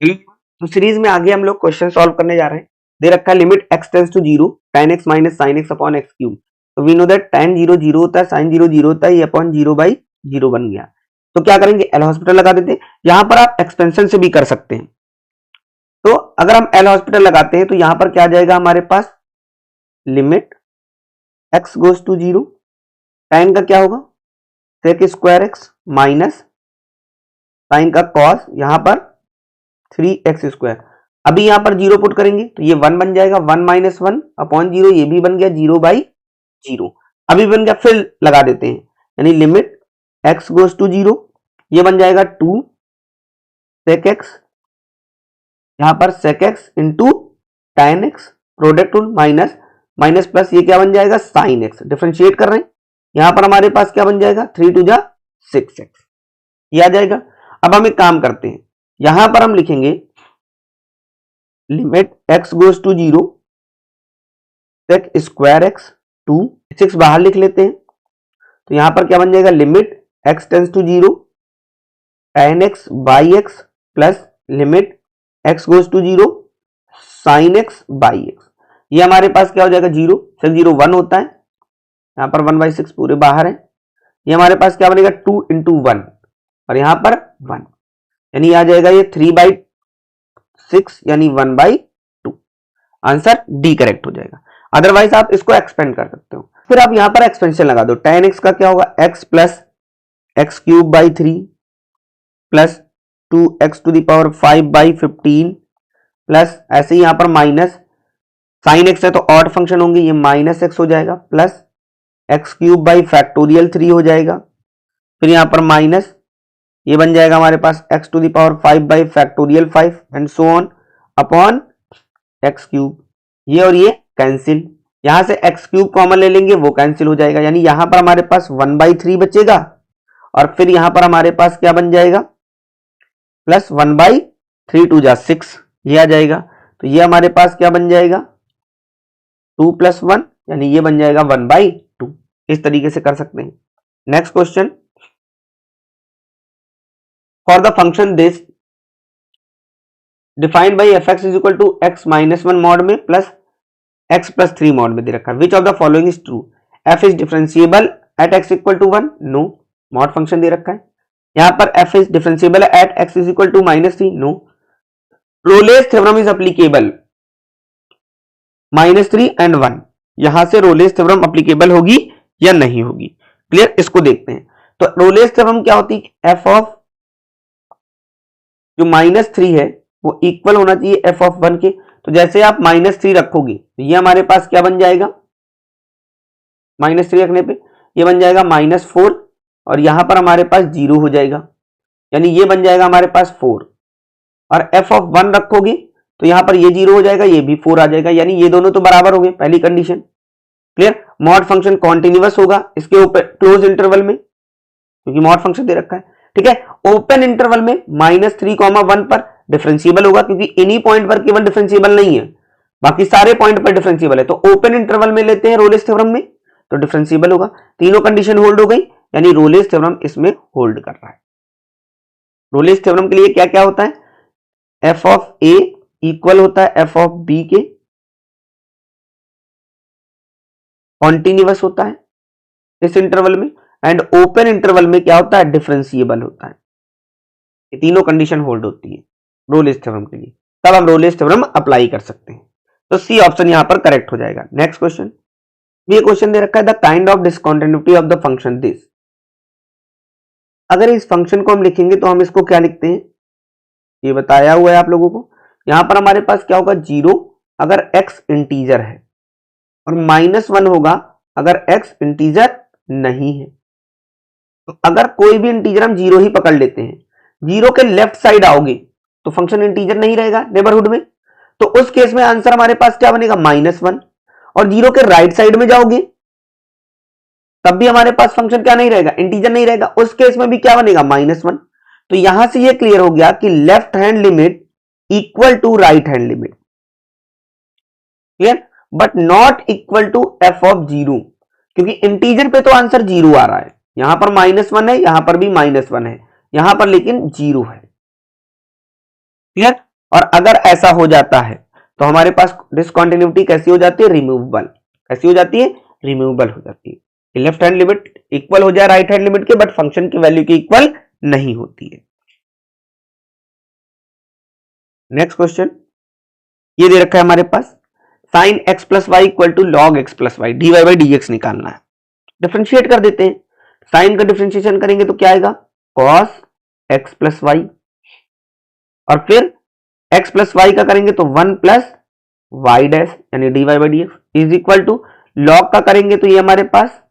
तो सीरीज में आगे हम लोग क्वेश्चन सॉल्व करने जा रहे हैं। दे रखा है limit x tends to 0 tan x minus sin x upon x cube. तो वी नो दैट tan 0 0 होता है, sin 0 0 होता है, ये अपॉन 0/0 बन गया। तो क्या करेंगे, एल हॉस्पिटल लगा देते हैं। यहां पर आप एक्सपेंशन से भी कर सकते हैं। तो अगर हम एल हॉस्पिटल लगाते हैं तो यहां पर क्या आ जाएगा हमारे पास, limit x goes to 0, tan का क्या होगा sec square x minus sin का cos यहां पर 3x स्क्वायर। अभी यहां पर 0 पुट करेंगे तो ये 1 बन जाएगा, 1 माइनस 1 अपॉन 0, ये भी बन गया 0/0। अभी बन गया, फिर लगा देते हैं, यानी लिमिट x गोज टू 0, ये बन जाएगा 2 sec x, यहां पर sec x into tan x, product rule minus minus plus, ये क्या बन जाएगा sin x। डिफरेंशिएट कर रहे हैं, यहां पर हमारे पास क्या बन जाएगा 3 2 जा 6x, ये आ जाएगा। अब हम एक काम करते हैं, यहां पर हम लिखेंगे limit x goes to 0 sec square x 2, 6 बाहर लिख लेते हैं। तो यहां पर क्या बन जाएगा, limit x tends to 0 tan x by x plus limit x goes to 0 sin x by x। ये हमारे पास क्या हो जाएगा 0 से 0 1 होता है, यहां पर 1/6 पूरे बाहर है। ये हमारे पास क्या बनेगा 2 इंटू 1 और यहां पर 1, यानी आ जाएगा ये 3/6 यानी 1/2। आंसर डी करेक्ट हो जाएगा। अदरवाइज आप इसको एक्सपेंड कर सकते हो। फिर आप यहां पर एक्सपेंशन लगा दो, tan x का क्या होगा x plus x cube by 3 plus 2x to the power 5/15 plus ऐसे ही यहां पर माइनस sin x है तो ऑड फंक्शन होंगे, ये माइनस x हो जाएगा plus x cube by factorial 3 हो जाएगा। फिर यहां पर माइनस, ये बन जाएगा हमारे पास x to the power 5/5 and so on upon x cube. ये और ये कैंसिल, यहां से x क्यूब कॉमन ले लेंगे, वो कैंसिल हो जाएगा, यानी यहां पर हमारे पास 1/3 बचेगा और फिर यहां पर हमारे पास क्या बन जाएगा प्लस 1/3 2 जा 6, ये आ जाएगा। तो ये हमारे पास क्या बन जाएगा 2 + 1, यानी ये बन जाएगा 1/2। इस तरीके से कर सकते हैं। Next question, for the function this defined by f x is equal to x minus 1 mod में प्लस x प्लस 3 मॉड में दे रखा है। Which of the following is true, f is differentiable at x equal to 1, no, mod function दे रखा है। यहां पर f is differentiable at x is equal to -3, no. Rolle's theorem is applicable -3 and 1, यहां से रोलेस थ्योरम एप्लीकेबल होगी या नहीं होगी, क्लियर। इसको देखते हैं। तो रोलेस थ्योरम क्या होती है, f ऑफ जो -3 है वो इक्वल होना चाहिए f ऑफ 1 के। तो जैसे आप -3 रखोगे तो ये हमारे पास क्या बन जाएगा, -3 रखने पे ये बन जाएगा -4 और यहां पर हमारे पास 0 हो जाएगा, यानी ये बन जाएगा हमारे पास 4। और f ऑफ 1 रखोगे तो यहां पर ये 0 हो जाएगा, ये भी 4 आ जाएगा, यानी ये दोनों तो बराबर हो गए, पहली condition clear. Mod function continuous होगा इसके ऊपर क्लोज इंटरवल में, क्योंकि मॉड फंक्शन दे रखा है, ठीक है। ओपन इंटरवल में -3, 1 पर डिफरेंशिएबल होगा, क्योंकि इन्हीं पॉइंट पर केवल डिफरेंशिएबल नहीं है, बाकी सारे पॉइंट पर डिफरेंशिएबल है। तो ओपन इंटरवल में लेते हैं रोलेस थ्योरम में तो डिफरेंशिएबल होगा। तीनों कंडीशन होल्ड हो गई, यानी रोलेस थ्योरम इसमें होल्ड कर रहा है। रोलेस थ्योरम के लिए क्या क्या होता है, f ऑफ a इक्वल होता है f ऑफ b के, कॉन्टिन्यूअस होता है इस इंटरवल में, एंड ओपन इंटरवल में क्या होता है, डिफरेंशिएबल होता है। ये तीनों कंडीशन होल्ड होती है रोलेस थ्योरम के लिए, तब हम रोलेस थ्योरम अप्लाई कर सकते हैं। तो सी ऑप्शन यहां पर करेक्ट हो जाएगा। नेक्स्ट क्वेश्चन, ये क्वेश्चन दे रखा है the kind of discontinuity of the function this. अगर इस फंक्शन को हम लिखेंगे तो हम इसको क्या लिखते हैं, ये बताया हुआ है आप लोगों को। यहां पर हमारे पास क्या होगा 0 अगर x इंटीजर है और -1 होगा अगर x इंटीजर नहीं है। तो अगर कोई भी इंटीजर हम 0 ही पकड़ लेते हैं, 0 के लेफ्ट साइड आओगे तो फंक्शन इंटीजर नहीं रहेगा नेबरहुड में, तो उस केस में आंसर हमारे पास क्या बनेगा -1। और 0 के राइट साइड में जाओगे तब भी हमारे पास फंक्शन क्या नहीं रहेगा, इंटीजर नहीं रहेगा, उस केस में भी क्या बनेगा -1। तो यहां से ये क्लियर हो गया कि left hand limit equal to right hand limit, clear, but not equal to f of 0, क्योंकि इंटीजर पे तो आंसर 0 आ रहा है, यहां पर -1 है, यहां पर भी -1 है, यहां पर लेकिन 0 है, क्लियर। और अगर ऐसा हो जाता है तो हमारे पास डिसकंटिन्यूटी कैसी हो जाती है, रिमूवेबल। कैसी हो जाती है, रिमूवेबल हो जाती है। लेफ्ट हैंड लिमिट इक्वल हो जाए राइट हैंड लिमिट के, बट फंक्शन की वैल्यू के इक्वल नहीं होती है। नेक्स्ट क्वेश्चन ये दे रखा है हमारे पास, sine x plus y equal to log x plus y, d y by d x निकालना है। डिफ्रेंशिएट कर देते हैं, साइन का डिफ्रेंशिएशन करेंगे तो क्या आएगा, कॉस एक्स प्लस वाई, और फिर एक्स प्लस वाई का करेंगे तो 1 प्लस वाई डैश यानी d y by d x is equal to, log का करेंगे तो ये हमारे पास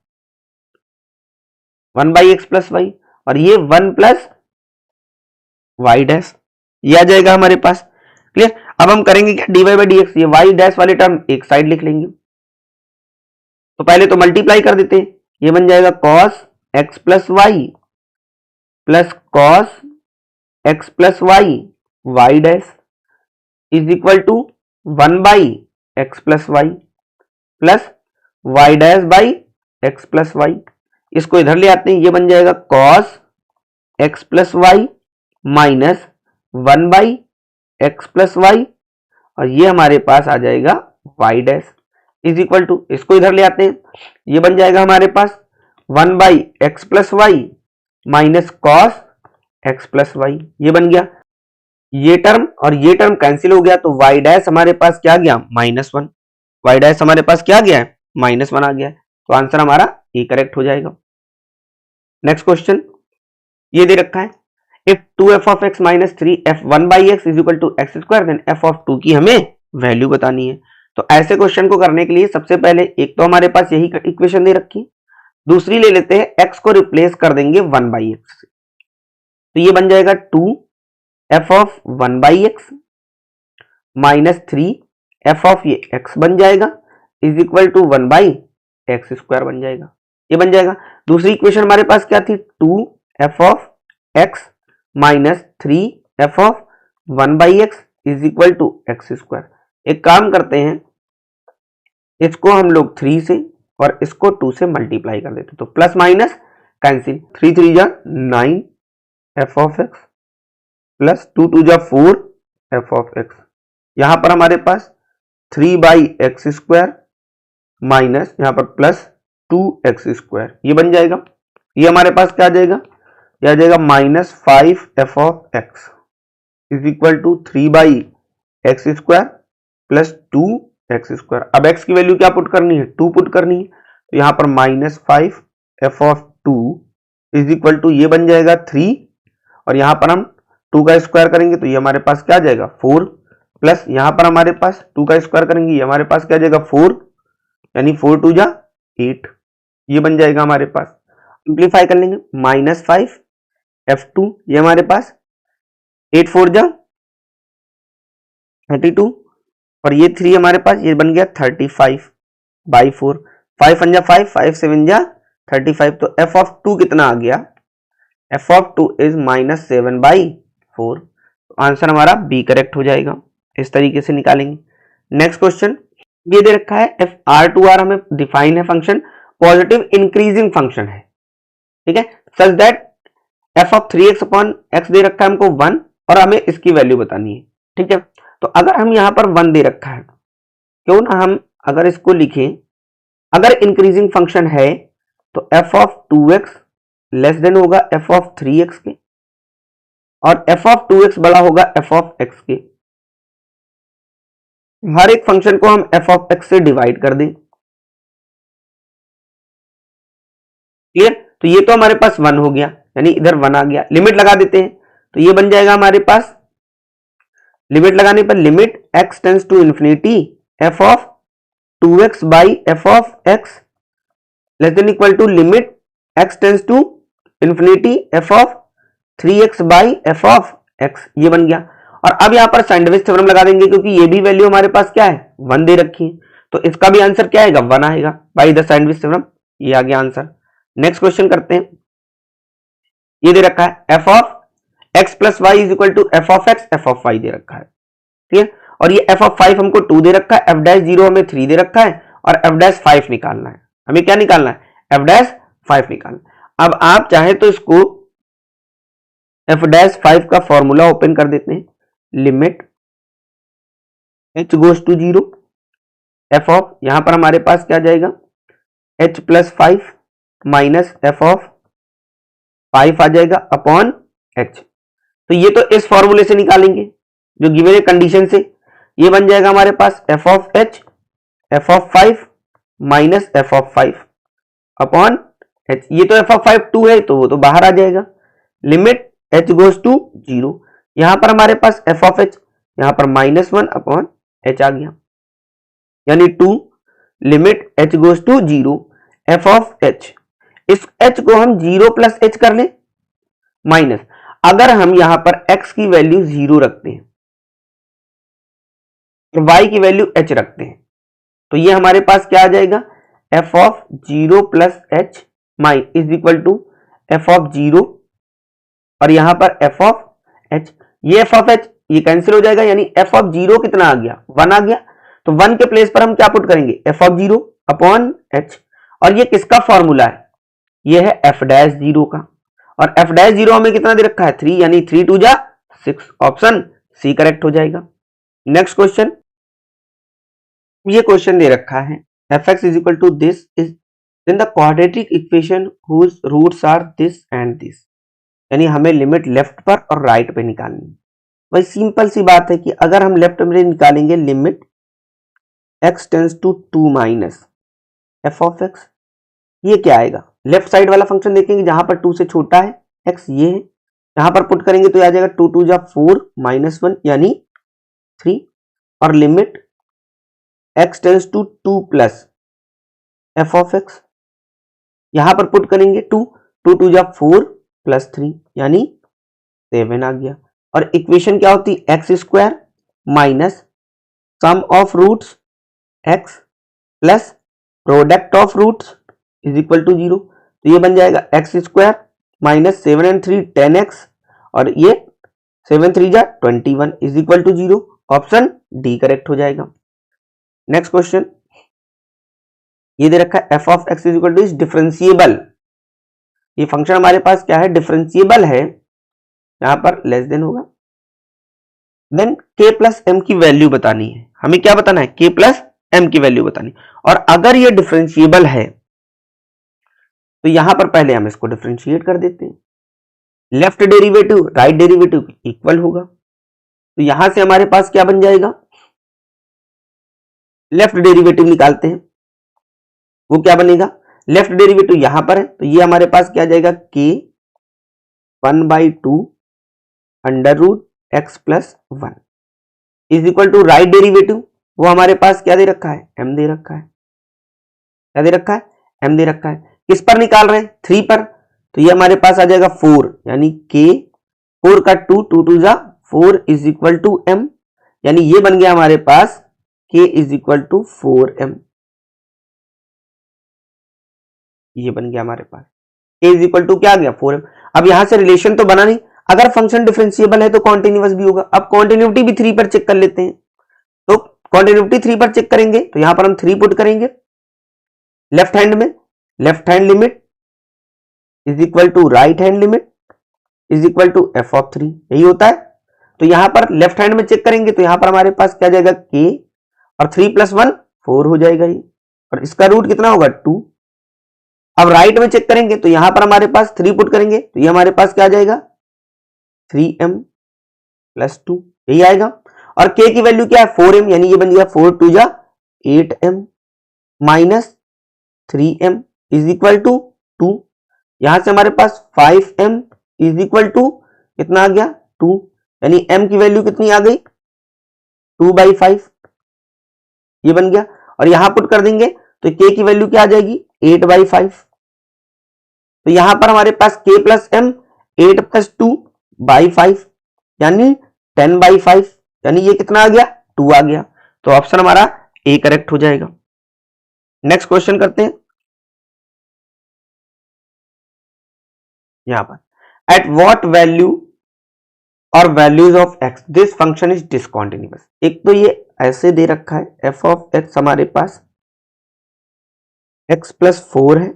1 बाई एक्स प्लस वाई, और ये 1 प्लस वाई डैश, ये आ जाएगा हमारे पास। क्लियर। अब हम करेंगे क्या, d y by d x, ये वाई डैश वाले टर्म एक साइड लिख लेंगे। तो पहले तो मल्टीप्लाई कर देते हैं, ये बन जाएगा cos x plus y plus cos x plus y y dash is equal to 1 by x plus y plus y dash by x plus y. इसको इधर ले आते हैं, ये बन जाएगा cos x plus y minus 1 by x plus y, और ये हमारे पास आ जाएगा y dash is equal to, इसको इधर ले आते हैं, ये बन जाएगा हमारे पास 1 by x plus y minus cos x plus y, ये बन गया। ये टर्म और ये टर्म कैंसिल हो गया, तो वाई डैश हमारे पास क्या गया, -1, वाई डैश हमारे पास क्या गया है, -1 आ गया है। तो आंसर हमारा ए करेक्ट हो जाएगा। नेक्स्ट क्वेश्चन ये दे रखा है, if 2f of x minus 3f1 by x is equal to x square, then f of 2 की हमें वैल्यू बतानी है। तो ऐसे क्वेश्चन को करने के लिए सबसे पहले एक तो हमारे पास यही इक्वेशन दे रखी है, दूसरी ले लेते हैं, x को रिप्लेस कर देंगे 1 by x से, तो ये बन जाएगा 2f of 1 by x minus 3f of ये x बन जाएगा is equal to 1 by x square बन जाएगा, ये बन जाएगा। दूसरी इक्वेशन हमारे पास क्या थी, 2f of x minus 3f of 1 by x is equal to x square. एक काम करते हैं, इसको हम लोग 3 से और इसको 2 से मल्टीप्लाई कर देते, तो प्लस माइनस कैंसिल, 3 3 जा 9 f of x प्लस 2 2 जा 4 f of x, यहां पर हमारे पास 3 बाई एक्स स्क्वायर माइनस यहां पर प्लस 2x स्क्वायर, ये बन जाएगा। ये हमारे पास क्या आ जाएगा, यह आ जाएगा -5f of x is equal to 3 by x square plus 2x square. अब x की वैल्यू क्या पुट करनी है, 2 पुट करनी है, तो यहां पर -5f of 2 is equal to, ये बन जाएगा 3, और यहां पर हम 2 का स्क्वायर करेंगे तो ये हमारे पास क्या आ जाएगा 4, प्लस यहां पर हमारे पास 2 का स्क्वायर करेंगे, ये हमारे पास क्या आ जाएगा 4, यानी 4 2 जा 8, ये बन जाएगा हमारे पास। सिंप्लीफाई कर लेंगे, -5f2, ये हमारे पास 8 4 जा 32, और ये 3 हमारे पास, ये बन गया 35 बाई 4, 5 1 जा 5 5 7 जा 35, तो f of 2 कितना आ गया, f of 2 इज -7 बाई 4, तो आंसर हमारा बी करेक्ट हो जाएगा। इस तरीके से निकालेंगे। नेक्स्ट क्वेश्चन ये दे रखा है, एफ आर टू आर हमें डिफाइन है फंक्शन, पॉजिटिव इंक्रीजिंग फंक्शन है, ठीक है, such that f of 3x upon x दे रखा है हमको 1, और हमें इसकी वैल्यू बतानी है, ठीक है। तो अगर हम यहां पर 1 दे रखा है, क्यों ना हम अगर इसको लिखें, अगर इंक्रीजिंग फंक्शन है तो f of 2x less than होगा f of 3x के, और f of 2x बड़ा होगा f of x के। हर एक फंक्शन को हम f of x से डिवाइड कर दें, क्लियर। तो ये तो हमारे पास 1 हो गया, यानी इधर 1 आ गया, लिमिट लगा देते हैं, तो ये बन जाएगा हमारे पास, लिमिट लगाने पर limit x tends to infinity f of 2x by f of x less than equal to limit x tends to infinity f of 3x by f of x, ये बन गया। और अब यहां पर सैंडविच थ्योरम लगा देंगे, क्योंकि ये भी वैल्यू हमारे पास क्या है 1 दे रखी है, तो इसका भी आंसर क्या आएगा 1 आएगा बाई द सैंडविच थ्योरम, ये आ गया आंसर। नेक्स्ट क्वेश्चन करते हैं, ये दे रखा है f of x plus y is equal to f of x f of y दे रखा है, ठीक है, और ये f of 5 हमको 2 दे रखा है, f डैश 0 हमें 3 दे रखा है, और f डैश 5 निकालना है, हमें क्या निकालना है, f डैश 5 निकालना। अब आप चाहे तो इसको f डैश 5 का फॉर्मूला ओपन कर देते हैं, limit h goes to 0, f of यहां पर हमारे पास क्या जाएगा h plus 5 minus f of 5 आ जाएगा अपॉन h। तो ये तो इस फॉर्मूले से निकालेंगे जो गिवन है कंडीशन से, ये बन जाएगा हमारे पास f of h f of 5 minus f of 5 upon h। ये तो एफ ऑफ 5 2 है तो वो तो बाहर आ जाएगा, लिमिट h गोज टू 0। यहां पर हमारे पास एफ ऑफ h यहां पर -1 अपॉन h आ गया, यानी 2 limit h goes to 0 f of h। इस h को हम 0 प्लस h कर लें माइनस, अगर हम यहां पर x की वैल्यू 0 रखते हैं तो y की वैल्यू h रखते हैं, तो ये हमारे पास क्या आ जाएगा f of 0 plus h is equal to f of 0 और यहां पर f ऑफ h। ये f ऑफ h ये कैंसिल हो जाएगा, यानी f ऑफ 0 कितना आ गया 1 आ गया, तो 1 के प्लेस पर हम क्या पुट करेंगे f ऑफ 0 अपॉन h। और ये किसका फॉर्मूला है, ये है f डैश 0 का, और f डैश 0 हमें कितना दे रखा है 3, यानी 3 2 जा 6, ऑप्शन सी करेक्ट हो जाएगा। नेक्स्ट क्वेश्चन, ये क्वेश्चन दे रखा है fx is equal to this is then the quadratic equation whose roots are this and this, यानी हमें लिमिट लेफ्ट पर और राइट पे निकालनी है। भाई सिंपल सी बात है कि अगर हम लेफ्ट में निकालेंगे limit x tends to 2 minus f of x, ये क्या आएगा लेफ्ट साइड वाला फंक्शन देखेंगे जहां पर 2 से छोटा है x, ये है यहां पर पुट करेंगे तो आ जाएगा 2 2 जा 4 -1 यानी 3, और limit x tends to 2 plus f of x, यहां पर पुट करेंगे 2 2 2 जा 4 प्लस 3 यानी 7 आ गया। और इक्वेशन क्या होती है x square minus sum of roots x plus product of roots is equal to 0, तो ये बन जाएगा x square minus 7 and 3 10x और ये 7 3 जा 21 is equal to 0, option D correct हो जाएगा। नेक्स्ट क्वेश्चन, ये दे रखा है f of x is equal to is differentiable, ये फंक्शन हमारे पास क्या है डिफरेंशिएबल है, यहां पर लेस देन होगा, देन के प्लस एम की वैल्यू बतानी है, हमें क्या बताना है के प्लस एम की वैल्यू बतानी, और अगर ये डिफरेंशिएबल है तो यहां पर पहले हम इसको डिफरेंशिएट कर देते हैं, left derivative right derivative equal होगा, तो यहां से हमारे पास क्या बन जाएगा लेफ्ट डेरिवेटिव निकालते हैं, वो क्या बनेगा लेफ्ट डेरिवेटिव यहां पर है तो ये हमारे पास क्या जाएगा k 1/2 under root x plus 1 is equal to right derivative, वो हमारे पास क्या दे रखा है m दे रखा है, क्या दे रखा है m दे रखा है, किस पर निकाल रहे हैं 3 पर, तो ये हमारे पास आ जाएगा 4 यानी k 4 का 2 2 2 जा 4 इज इक्वल टू m, यानी ये बन गया हमारे पास k is equal to 4m, ये बन गया हमारे पास k इज इक्वल टू क्या आ गया 4m। अब यहां से रिलेशन तो बना नहीं, अगर फंक्शन डिफरेंशिएबल है तो कॉन्टिन्यूअस भी होगा, अब कॉन्टिन्यूटी भी 3 पर चेक कर लेते हैं, तो कॉन्टिन्यूटी 3 पर चेक करेंगे तो यहां पर हम 3 पुट करेंगे लेफ्ट हैंड में, left hand limit is equal to right hand limit is equal to f of 3, यही होता है। तो यहां पर लेफ्ट हैंड में चेक करेंगे तो यहां पर हमारे पास क्या जाएगा k और 3 + 1 4 हो जाएगा ये, और इसका रूट कितना होगा 2। अब राइट में चेक करेंगे तो यहां पर हमारे पास 3 पुट करेंगे तो ये हमारे पास क्या आ जाएगा 3m + 2, यही आएगा, और k की वैल्यू क्या है 4m, यानी ये बन गया 4 2 जा 8m minus 3m is equal to 2, यहां से हमारे पास 5m इज इक्वल टू कितना आ गया 2, यानी m की वैल्यू कितनी आ गई 2/5, ये बन गया, और यहां पुट कर देंगे तो k की वैल्यू क्या आ जाएगी 8/5, तो यहां पर हमारे पास k प्लस m 8 + 2/5 यानी 10/5, यानी ये कितना आ गया 2 आ गया, तो ऑप्शन हमारा ए करेक्ट हो जाएगा। नेक्स्ट क्वेश्चन करते हैं, यहां पर एट व्हाट वैल्यू और values of x this function is discontinuous, एक तो ये ऐसे दे रखा है एफ ऑफ x हमारे पास x + 4 है,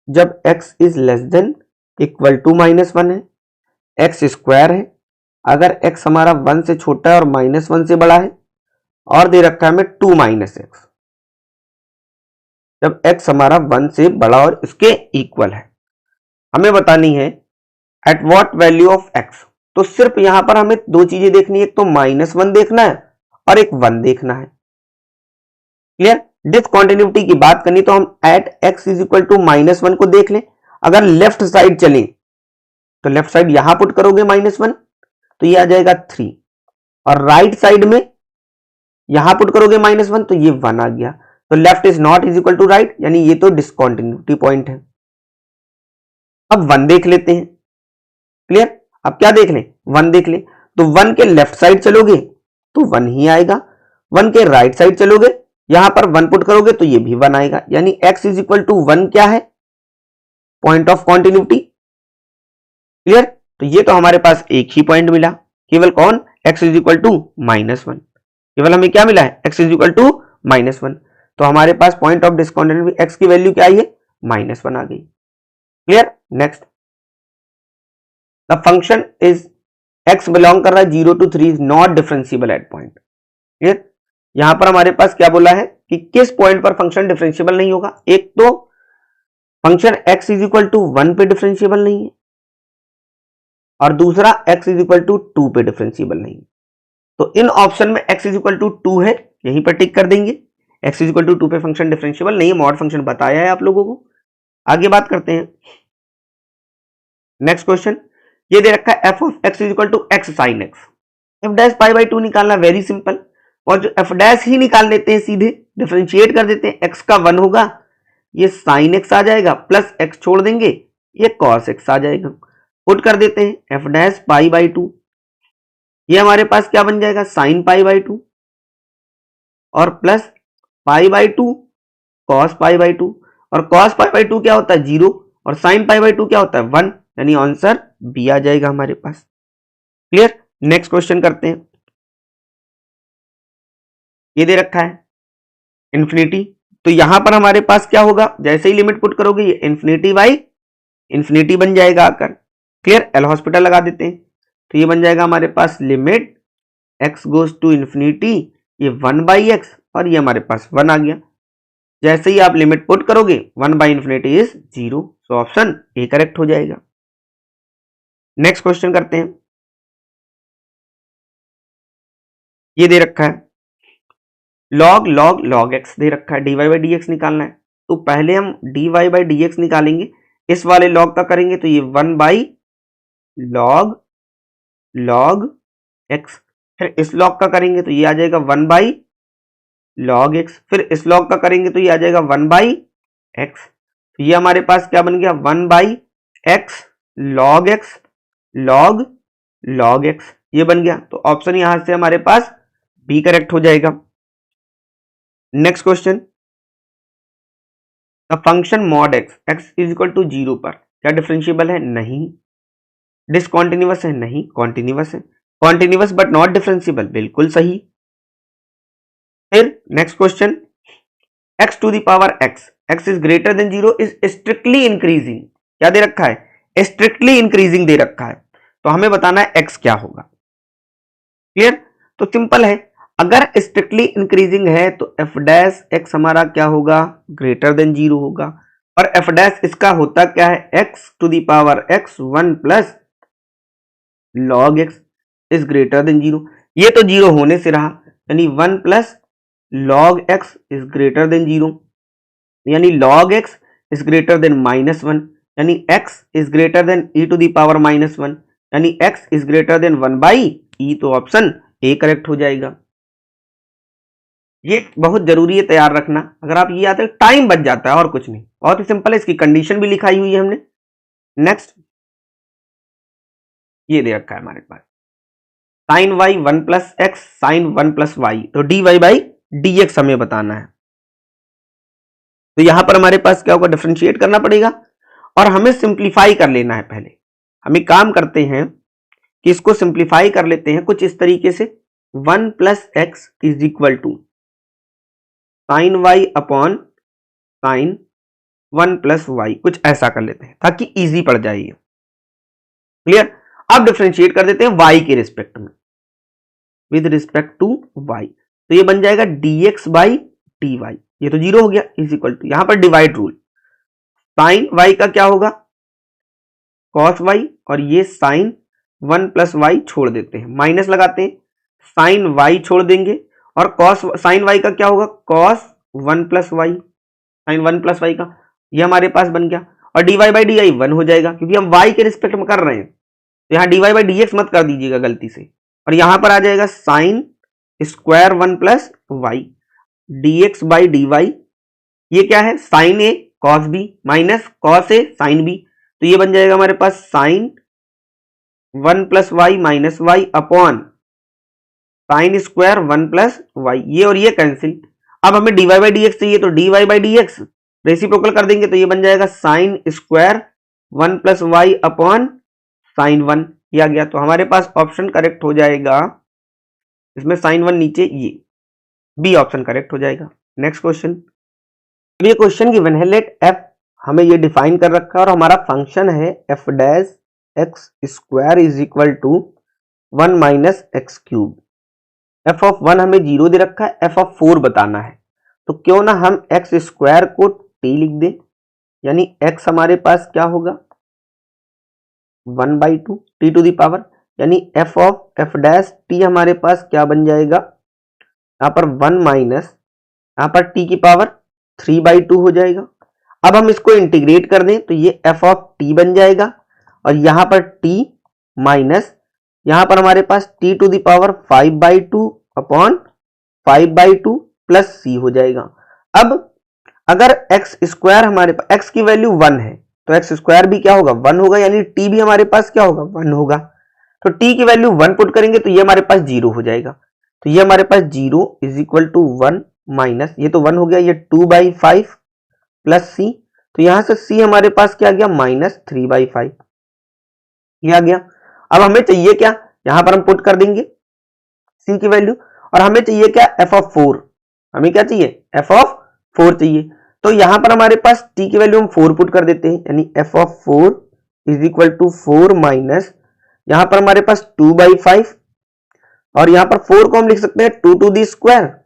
जब x is less than equal to -1 है, x स्क्वायर है, अगर x हमारा 1 से छोटा है और -1 से बड़ा है, और दे रखा है हमें 2 माइनस एक्स, जब x हमारा 1 से बड़ा और इसके इक्वल है। हमें बतानी है at what value of x। तो सिर्फ यहां पर हमें दो चीजें देखनी है, एक तो -1 देखना है और एक 1 देखना है। क्लियर? डिसकंटिन्यूटी की बात करनी तो हम at x is equal to -1 को देख लें। अगर लेफ्ट साइड चलें तो लेफ्ट साइड यहां पुट करोगे -1 तो ये आ जाएगा 3, और राइट साइड में यहां पुट करोगे -1 तो ये 1 आ गया। तो left is not is equal to right, यानी ये तो डिसकंटिन्यूटी पॉइंट है। अब 1 देख लेते हैं। क्लियर? अब क्या देख लें? 1 देख लें। तो 1 के लेफ्ट साइड चलोगे तो 1 ही आएगा, 1 के राइट साइड चलोगे यहां पर 1 पुट करोगे तो ये भी 1 आएगा, यानी x इज इक्वल टू 1 क्या है? Point of continuity. क्लियर? तो ये तो हमारे पास एक ही पॉइंट मिला, केवल कौन? x is equal to -1। केवल हमें क्या मिला है? x is equal to -1। तो हमारे पास पॉइंट ऑफ डिसकंटिन्यूटी x की वैल्यू क्या आई है? -1 आ गई। Clear? Next, the function is x belong कर रहा है 0 to 3 is not differentiable at point. Clear? यहां पर हमारे पास क्या बोला है कि किस पॉइंट पर फंक्शन डिफरेंशिएबल नहीं होगा। एक तो function x is equal to 1 पे डिफरेंशिएबल नहीं है, और दूसरा x इज इक्वल टू 2 पे डिफरेंशिएबल नहीं है। तो इन ऑप्शन में x इज इक्वल टू 2 है, यहीं पर टिक कर देंगे। x इज इक्वल टू 2 पे फंक्शन डिफरेंशिएबल नहीं है, मॉड फंक्शन बताया है आप लोगों को। आगे बात करते हैं। नेक्स्ट क्वेश्चन, ये दे रखा है f of x is equal to x sin x। f dash pi by 2 निकालना वेरी सिंपल, और जो f डैश ही निकाल लेते हैं, सीधे डिफरेंशिएट कर देते हैं। x का 1 होगा, ये sin x आ जाएगा, प्लस x छोड़ देंगे, ये cos x आ जाएगा। पुट कर देते हैं f डैश पाई बाई 2, ये हमारे पास क्या बन जाएगा? sin पाई बाई 2, और plus pi by 2 cos pi by 2, और cos पाई बाई 2 क्या होता है? 0, और sin पाई बाई 2 क्या होता है? 1, यानी आंसर बी आ जाएगा हमारे पास। क्लियर? नेक्स्ट क्वेश्चन करते हैं। ये दे रखा है इन्फिनिटी, तो यहां पर हमारे पास क्या होगा? जैसे ही लिमिट पुट करोगे ये इन्फिनिटी बाई इन्फिनिटी बन जाएगा आकर। क्लियर? एल हॉस्पिटल लगा देते हैं, तो ये बन जाएगा हमारे पास limit x goes to infinity, ये 1 बाई एक्स, और ये हमारे पास 1 आ गया। जैसे ही आप लिमिट पुट करोगे 1 by infinity is 0, so option A correct हो जाएगा। नेक्स्ट क्वेश्चन करते हैं। ये दे रखा है log log log x दे रखा है, dy बाई डी एक्स निकालना है। तो पहले हम dy बाई डी एक्स निकालेंगे, इस वाले log का करेंगे तो ये 1 बाई log log x, फिर इस log का करेंगे तो ये आ जाएगा 1 बाई log x, फिर इस log का करेंगे तो ये आ जाएगा 1 बाई x। तो ये हमारे पास क्या बन गया? 1 by x log x log log x, ये बन गया। तो ऑप्शन यहां से हमारे पास बी करेक्ट हो जाएगा। Next question, the function mod x x is equal to 0 पर क्या डिफरेंशिएबल है? नहीं। डिसकंटिन्यूअस है? नहीं, कॉन्टिन्यूअस है। कॉन्टिन्यूअस बट नॉट डिफरेंशिएबल, बिल्कुल सही। फिर next question, x to the power x is greater than 0 is strictly increasing, क्या दे रखा है? स्ट्रिक्टली इंक्रीजिंग दे रखा है। तो हमें बताना है x क्या होगा। क्लियर? तो सिंपल है, अगर स्ट्रिक्टली इंक्रीजिंग है तो f डैश x हमारा क्या होगा? ग्रेटर देन 0 होगा। और f डैश इसका होता क्या है? x to the power x 1 plus log x is greater than 0। ये तो 0 होने से रहा, यानी 1 plus log x is greater than 0, यानी log x is greater than -1, यानी x is greater than e to the power -1, यानी x is greater than 1 by e। तो ऑप्शन ए करेक्ट हो जाएगा। ये बहुत जरूरी है तैयार रखना, अगर आप ये आते टाइम बच जाता है और कुछ नहीं। बहुत ही सिंपल है, इसकी कंडीशन भी लिखाई हुई है हमने। नेक्स्ट, ये दे रखा है हमारे पास sine y 1 plus x sine 1 plus y, तो dy बाई डी एक्स हमें बताना है। तो यहां पर हमारे पास क्या होगा? डिफरेंशिएट करना पड़ेगा और हमें सिंप्लीफाई कर लेना है। पहले हम एक काम करते हैं कि इसको सिंप्लीफाई कर लेते हैं कुछ इस तरीके से, 1 plus x is equal to sine y upon sine 1 plus y, कुछ ऐसा कर लेते हैं ताकि इजी पड़ जाए ये। क्लियर? अब डिफरेंशिएट कर देते हैं y के रिस्पेक्ट में, विद रिस्पेक्ट टू y। तो ये बन जाएगा dx बाई dy, ये तो 0 हो गया, इज इक्वल टू यहां पर डिवाइड रूल, साइन y का क्या होगा cos y, और ये साइन 1 प्लस वाई छोड़ देते हैं, माइनस लगाते हैं, साइन y छोड़ देंगे, और कॉस साइन y का क्या होगा cos 1 plus y, sine 1 plus y का, ये हमारे पास बन गया, और dy बाई डी 1 हो जाएगा क्योंकि हम y के रिस्पेक्ट में कर रहे हैं, तो यहाँ dy बाई dx मत कर दीजिएगा गलती से, और यहां पर आ जाएगा sine square 1 plus y dx by dy, ये क्या है sine A cos B minus cos A sine B, तो ये बन जाएगा हमारे पास sine 1 plus y minus y upon sine square 1 plus y, ये और ये कैंसिल। अब हमें dy बाई डी एक्स चाहिए, तो dy by d x reciprocal कर देंगे, तो ये बन जाएगा sine square 1 plus y upon sine 1, ये आ गया। तो हमारे पास ऑप्शन करेक्ट हो जाएगा, इसमें साइन 1 नीचे, ये बी ऑप्शन करेक्ट हो जाएगा। नेक्स्ट क्वेश्चन, ये क्वेश्चन गिवन है, लेट f, हमें ये डिफाइन कर रखा है और हमारा फंक्शन है f dash x square is equal to 1 minus x cube, f of 1 हमें 0 दे रखा है, f ऑफ 4 बताना है, तो क्यों ना हम एक्स स्क्वायर को t लिख दें, यानी x हमारे पास क्या होगा 1 by 2 t to the power, यानी f of f dash t हमारे पास क्या बन जाएगा यहाँ पर 1 माइनस यहाँ पर t की पावर 3 बाई 2 हो जाएगा। अब हम इसको इंटीग्रेट कर दें तो ये f ऑफ t बन जाएगा, और यहां पर t माइनस यहां पर हमारे पास t to the power 5 by 2 upon 5 by 2 plus c हो जाएगा। अब अगर x स्क्वायर हमारे पास x की वैल्यू 1 है तो x स्क्वायर भी क्या होगा 1 होगा, यानी t भी हमारे पास क्या होगा 1 होगा, तो t की वैल्यू 1 पुट करेंगे तो ये हमारे पास 0 हो जाएगा, तो ये हमारे पास 0 इज इक्वल टू 1 माइनस ये तो 1 हो गया, ये 2 बाई 5 प्लस c, तो यहां से c हमारे पास क्या आ गया माइनस 3 बाई 5, ये आ गया। अब हमें चाहिए क्या, यहां पर हम पुट कर देंगे c की वैल्यू, और हमें चाहिए क्या f ऑफ 4, हमें क्या चाहिए f ऑफ 4 चाहिए, तो यहां पर हमारे पास t की वैल्यू हम 4 पुट कर देते हैं, यानी f of 4 is equal to 4 minus यहां पर हमारे पास 2 बाई 5, और यहां पर 4 को हम लिख सकते हैं 2 टू दी स्क्वायर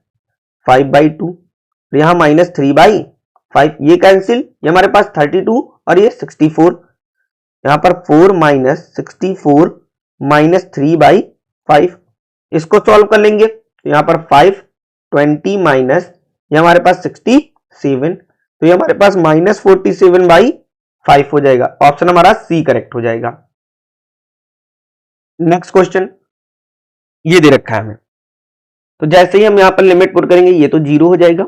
5 बाई 2, यहां माइनस 3 बाई 5, ये कैंसिल, ये हमारे पास 32 और ये 64, यहां पर 4 माइनस 64 माइनस 3 बाई 5, इसको सॉल्व कर लेंगे तो यहां पर 5 20 माइनस ये हमारे पास 67, तो ये हमारे पास माइनस 47 बाई 5 हो जाएगा, ऑप्शन हमारा सी करेक्ट हो जाएगा। नेक्स्ट क्वेश्चन ये दे रखा है हमें, तो जैसे ही हम यहां पर लिमिट पुट करेंगे ये तो 0 हो जाएगा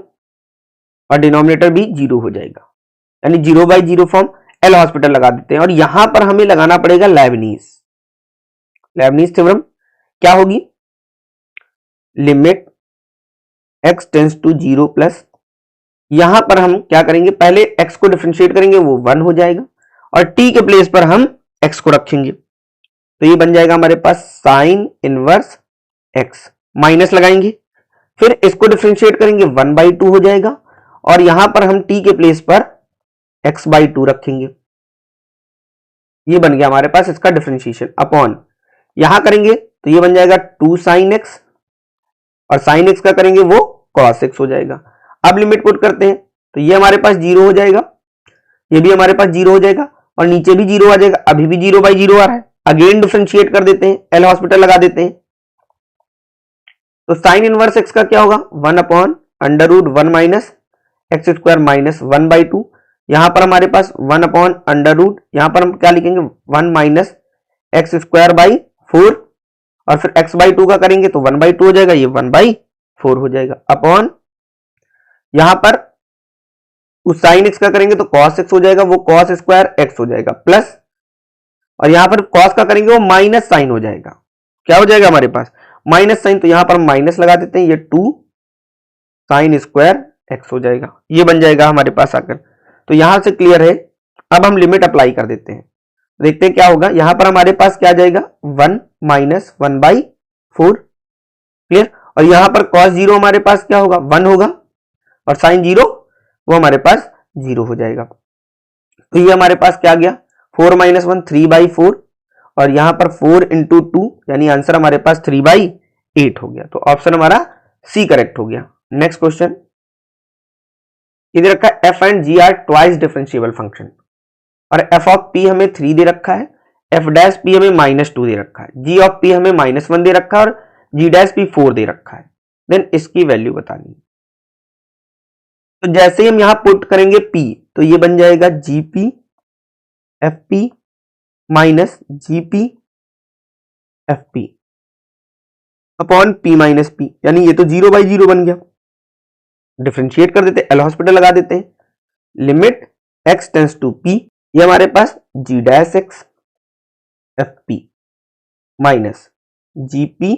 और डिनोमिनेटर भी 0 हो जाएगा, यानी 0 बाई 0 फॉर्म एल हॉस्पिटल लगा देते हैं, और यहां पर हमें लगाना पड़ेगा लेबनीज थ्योरम, क्या होगी limit x tends to 0 plus, यहां पर हम क्या करेंगे पहले x को डिफरेंशिएट करेंगे वो 1 हो जाएगा, और t के प्लेस पर हम x को रखेंगे, तो ये बन जाएगा हमारे पास साइन इनवर्स x, माइनस लगाएंगे, फिर इसको डिफरेंशिएट करेंगे 1 बाई 2 हो जाएगा, और यहां पर हम t के प्लेस पर x बाई 2 रखेंगे, ये बन गया हमारे पास इसका डिफरेंशिएशन, अपॉन यहां करेंगे तो ये बन जाएगा 2 साइन x, और साइन x का करेंगे वो cos x हो जाएगा। अब लिमिट पुट करते हैं तो ये हमारे पास 0 हो जाएगा, ये भी हमारे पास 0 हो जाएगा, और नीचे भी 0 आ जाएगा, अभी भी 0 बाई 0 आ रहा है, अगेन डिफरेंशिएट कर देते हैं, एल हॉस्पिटल लगा देते हैं, तो साइन इनवर्स x का क्या होगा 1 upon under root 1 minus x square minus 1 by 2, यहां पर हमारे पास 1 अपॉन अंडर रूट, यहां पर हम क्या लिखेंगे 1 माइनस एक्स स्क्वायर बाई 4, और फिर x बाई 2 का करेंगे तो 1 बाई 2 हो जाएगा, ये 1 बाई 4 हो जाएगा, अपॉन यहां पर उस साइन x का करेंगे तो cos x हो जाएगा, वो cos स्क्वायर x हो जाएगा प्लस, और यहां पर cos का करेंगे वो माइनस साइन हो जाएगा, क्या हो जाएगा हमारे पास माइनस साइन, तो यहां पर हम माइनस लगा देते हैं, ये 2 साइन स्क्वायर x हो जाएगा, ये बन जाएगा हमारे पास आकर, तो यहां से क्लियर है। अब हम लिमिट अप्लाई कर देते हैं, देखते हैं क्या होगा, यहां पर हमारे पास क्या आ जाएगा 1 माइनस 1 बाई 4, क्लियर, और यहां पर cos 0 हमारे पास क्या होगा 1 होगा, और साइन 0 वो हमारे पास 0 हो जाएगा, तो ये हमारे पास क्या आ गया 4 माइनस 1 3 बाई 4, और यहां पर 4 इंटू 2 यानी आंसर हमारे पास 3 बाई 8 हो गया, तो ऑप्शन हमारा सी करेक्ट हो गया। नेक्स्ट क्वेश्चन, इधर रखा है f and g are twice differentiable function और एफ ऑफ पी हमें 3 दे रखा है, एफ डैश पी हमें -2 दे रखा है, जी ऑफ पी हमें -1 दे रखा है और जी डैश पी 4 दे रखा है। देन इसकी वैल्यू बतानी है। तो जैसे ही हम यहां पुट करेंगे p तो ये बन जाएगा GP F p minus GP F P upon p minus P, यानी ये तो 0/0 बन गया। डिफरेंशिएट कर देते, एल हॉस्पिटल लगा देते हैं, limit x tends to p, ये हमारे पास g dash x f p minus g p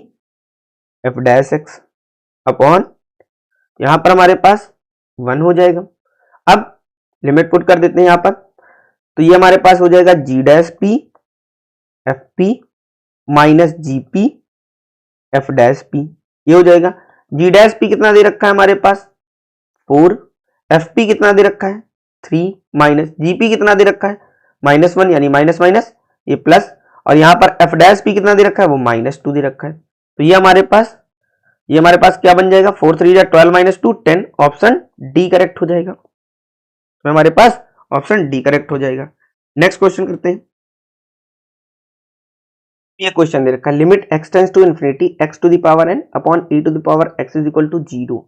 f dash x upon यहां पर हमारे पास 1 हो जाएगा। अब लिमिट पुट कर देते हैं यहां पर, तो ये हमारे पास हो जाएगा g dash p f p minus g p f dash p, ये हो जाएगा। जी डैश पी कितना दे रखा है हमारे पास 4, एफ पी कितना दे रखा है 3 माइनस जी पी कितना दे रखा है -1, यानी माइनस माइनस ये प्लस, और यहां पर एफ डैश पी कितना दे रखा है वो -2 दे रखा है। तो ये हमारे पास क्या बन जाएगा 4 3 12 -2 10, ऑप्शन डी करेक्ट हो जाएगा। तो हमारे पास ऑप्शन डी करेक्ट हो जाएगा। नेक्स्ट क्वेश्चन करते हैं। ये क्वेश्चन दे रखा है limit x tends to infinity x to the power n upon e to the power x is equal to 0,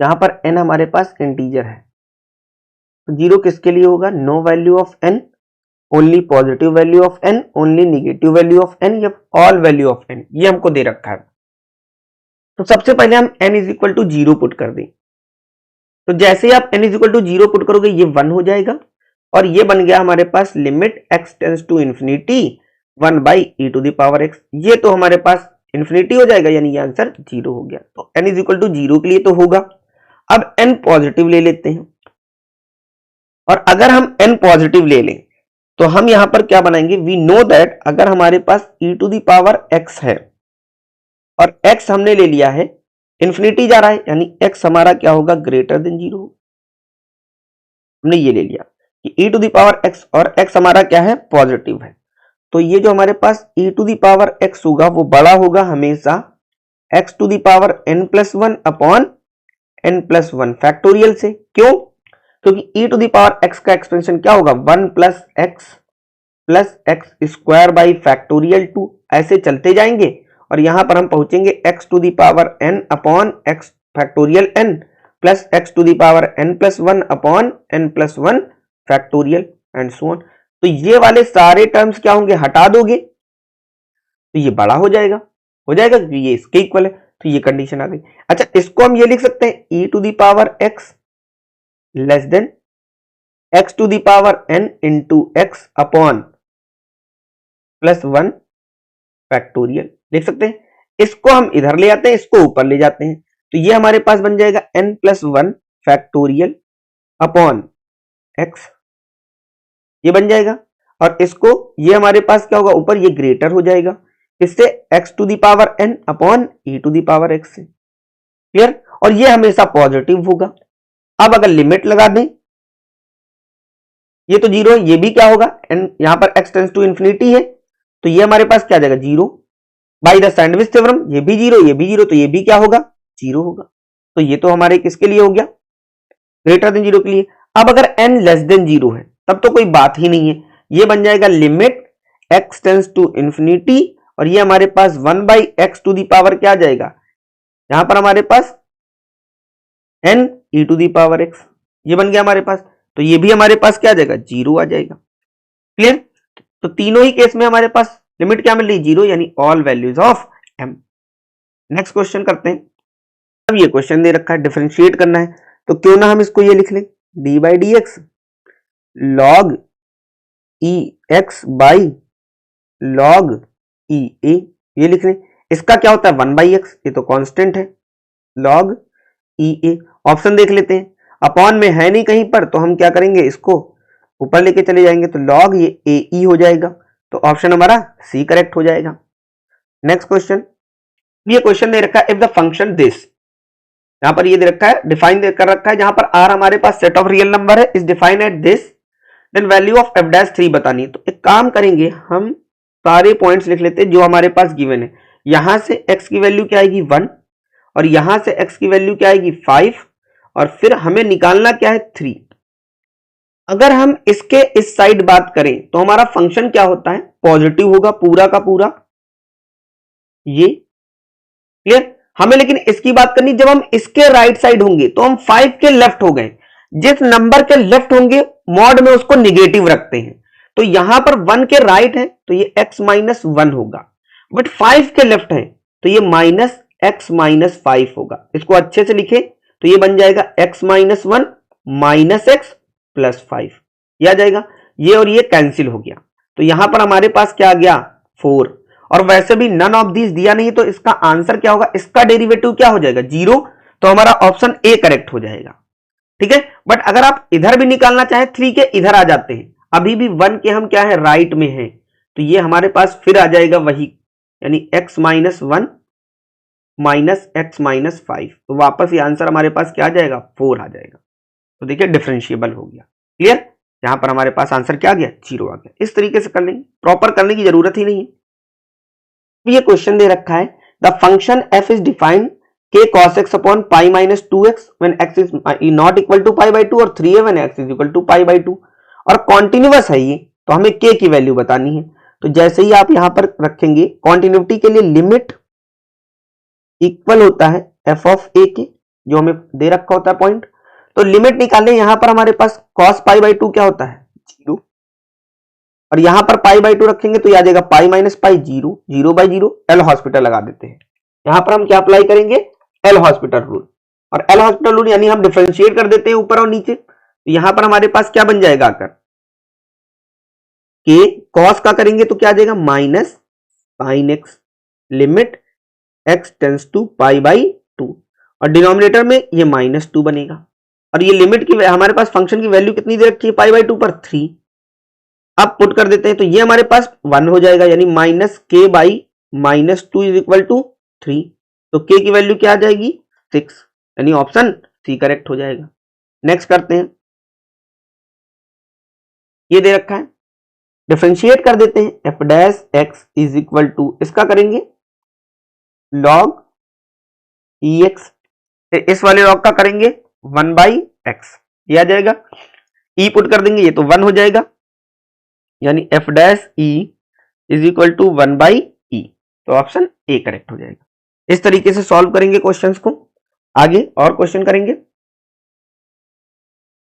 जहां पर n हमारे पास इंटीजर है। तो 0 किसके लिए होगा, no value of n, only positive value of n, only negative value of n या all value of n, ये हमको दे रखा है। तो सबसे पहले हम n is equal to 0 put कर दें। तो जैसे ही आप n is equal to 0 put करोगे ये 1 हो जाएगा और ये बन गया हमारे पास limit x tends to infinity 1/e to the power x, ये तो हमारे पास इन्फिनिटी हो जाएगा, यानी ये आंसर 0 हो गया। तो n इज इक्वल टू 0 के लिए तो होगा। अब n पॉजिटिव ले लेते हैं, और अगर हम n पॉजिटिव ले लें तो हम यहां पर क्या बनाएंगे, वी नो दैट अगर हमारे पास e to the power x है और x हमने ले लिया है इन्फिनिटी जा रहा है, यानी x हमारा क्या होगा ग्रेटर देन 0, हमने ये ले लिया कि e to the power x और x हमारा क्या है पॉजिटिव है। तो ये जो हमारे पास e to the power x होगा वो बड़ा होगा हमेशा x to the power n+1 upon n+1 factorial से। क्यों, क्योंकि e to the power x का एक्सपेंशन क्या होगा 1 + x स्क्वायर बाई फैक्टोरियल 2, ऐसे चलते जाएंगे और यहां पर हम पहुंचेंगे x to the power n upon x factorial n plus x to the power n+1 upon n+1 factorial and so on. तो ये वाले सारे टर्म्स क्या होंगे, हटा दोगे तो ये बड़ा हो जाएगा क्योंकि ये इसके इक्वल है। तो ये कंडीशन आ गई। अच्छा, इसको हम ये लिख सकते हैं e to the power x less than x to the power n into x upon +1 factorial लिख सकते हैं। इसको हम इधर ले आते हैं, इसको ऊपर ले जाते हैं, तो ये हमारे पास बन जाएगा n+1 फैक्टोरियल अपॉन x, ये बन जाएगा। और इसको ये हमारे पास क्या होगा ऊपर, ये ग्रेटर हो जाएगा इससे x to the power n upon e to the power x से, क्लियर। और ये हमेशा पॉजिटिव होगा। अब अगर लिमिट लगा दें, ये तो 0 है, ये भी क्या होगा n, यहां पर x टेंस टू इन्फिनिटी है तो ये हमारे पास क्या आ जाएगा 0 बाय द सैंडविच थ्योरम, ये भी 0 ये भी 0, तो ये भी क्या होगा 0 होगा। तो ये तो हमारे किसके लिए हो गया ग्रेटर देन 0 के लिए। अब अगर n लेस देन 0 है तब तो कोई बात ही नहीं है, ये बन जाएगा limit x tends to infinity और ये हमारे पास 1/x टू द पावर क्या आ जाएगा, यहां पर हमारे पास n e to the power x, ये बन गया हमारे पास। तो ये भी हमारे पास क्या आ जाएगा 0 आ जाएगा, क्लियर। तो तीनों ही केस में हमारे पास लिमिट क्या मिल रही 0, यानी all values of m। Next question करते हैं। अब ये क्वेश्चन दे रखा है डिफरेंशिएट करना है, तो क्यों ना हम इसको ये लिख लें d/dx log ex by log ea, ये लिख लें। इसका क्या होता है 1/x, ये तो कांस्टेंट है, log ea। ऑप्शन देख लेते हैं, अपॉन में है नहीं कहीं पर तो हम क्या करेंगे इसको ऊपर लेके चले जाएंगे, तो log ये ae हो जाएगा। तो ऑप्शन हमारा सी करेक्ट हो जाएगा। नेक्स्ट क्वेश्चन, ये क्वेश्चन दे रखा है इफ द फंक्शन दिस, यहां पर ये दे रखा है डिफाइन कर रखा है, जहां पर r हमारे पास सेट ऑफ रियल नंबर है, is define at this, then value of f'3 बतानी है। तो एक काम करेंगे, हम सारे पॉइंट्स लिख लेते हैं जो हमारे पास गिवन है। यहां से x की वैल्यू क्या आएगी 1 और यहां से x की वैल्यू क्या आएगी 5 और फिर हमें निकालना क्या है 3। अगर हम इसके इस साइड बात करें तो हमारा फंक्शन क्या होता है पॉजिटिव होगा पूरा का पूरा, ये क्लियर। हमें लेकिन इसकी बात करनी जब हम इसके राइट साइड होंगे तो हम 5 के लेफ्ट हो गए, जिस नंबर के लेफ्ट होंगे मॉड में उसको निगेटिव रखते हैं। तो यहां पर 1 के राइट है तो ये x माइनस 1 होगा, बट 5 के लेफ्ट है तो ये माइनस x माइनस 5 होगा। इसको अच्छे से लिखे तो ये बन जाएगा x minus 1 minus x plus 5, ये आ जाएगा, ये और ये कैंसिल हो गया। तो यहां पर हमारे पास क्या आ गया 4, और वैसे भी नन ऑफ दीज दिया नहीं तो इसका आंसर क्या होगा, इसका डेरिवेटिव क्या हो जाएगा 0, तो हमारा ऑप्शन ए करेक्ट हो जाएगा। ठीक है, बट अगर आप इधर भी निकालना चाहे 3 के इधर आ जाते हैं, अभी भी 1 के हम क्या है राइट में है, तो ये हमारे पास फिर आ जाएगा वही, यानी x minus 1 minus x minus 5, तो वापस ये आंसर हमारे पास क्या आ जाएगा 4 आ जाएगा। तो देखिए डिफरेंशिएबल हो गया, क्लियर। यहां पर हमारे पास आंसर क्या आ गया 0 आ गया। इस तरीके से कर लेंगे, प्रॉपर करने की जरूरत ही नहीं है। ये क्वेश्चन दे रखा है the function f is defined k cos x upon pi minus 2x when x is not equal to pi by 2 और 3a when x is equal to pi by 2, और कॉन्टिन्यूअस है ये, तो हमें k की वैल्यू बतानी है। तो जैसे ही आप यहां पर रखेंगे कॉन्टिन्यूटी के लिए लिमिट इक्वल होता है f ऑफ a के, जो हमें दे रखा होता है पॉइंट, तो लिमिट निकालें। यहां पर हमारे पास cos पाई बाई 2 क्या होता है 0, और यहां पर पाई बाई 2 रखेंगे तो आ जाएगा pi minus pi 0, 0 by 0, L hospital लगा देते हैं। यहां पर हम क्या अप्लाई करेंगे एल हॉस्पिटल रूल, और एल हॉस्पिटल रूल यानी हम डिफरेंशिएट कर देते हैं ऊपर और नीचे। तो यहां पर हमारे पास क्या बन जाएगा आकर के कॉस का करेंगे तो क्या आ जाएगा minus sine x, limit x tends to pi by 2, और डिनोमिनेटर में ये माइनस 2 बनेगा, और ये लिमिट की हमारे पास फंक्शन की वैल्यू कितनी दे रखी है पाई बाई 2 पर 3। अब पुट कर देते हैं तो ये हमारे पास 1 हो जाएगा, यानी minus k by minus 2 is equal to 3। तो के की वैल्यू क्या आ जाएगी 6, यानी ऑप्शन सी करेक्ट हो जाएगा। नेक्स्ट करते हैं, ये दे रखा है डिफरेंशिएट कर देते हैं f dash x is equal to, इसका करेंगे लॉग ई एक्स, इस वाले लॉग का करेंगे 1 बाई एक्स, ये आ जाएगा। ई पुट कर देंगे ये तो 1 हो जाएगा, यानी f dash e is equal to 1 by e, तो ऑप्शन ए करेक्ट हो जाएगा। इस तरीके से सॉल्व करेंगे क्वेश्चंस को। आगे और क्वेश्चन करेंगे।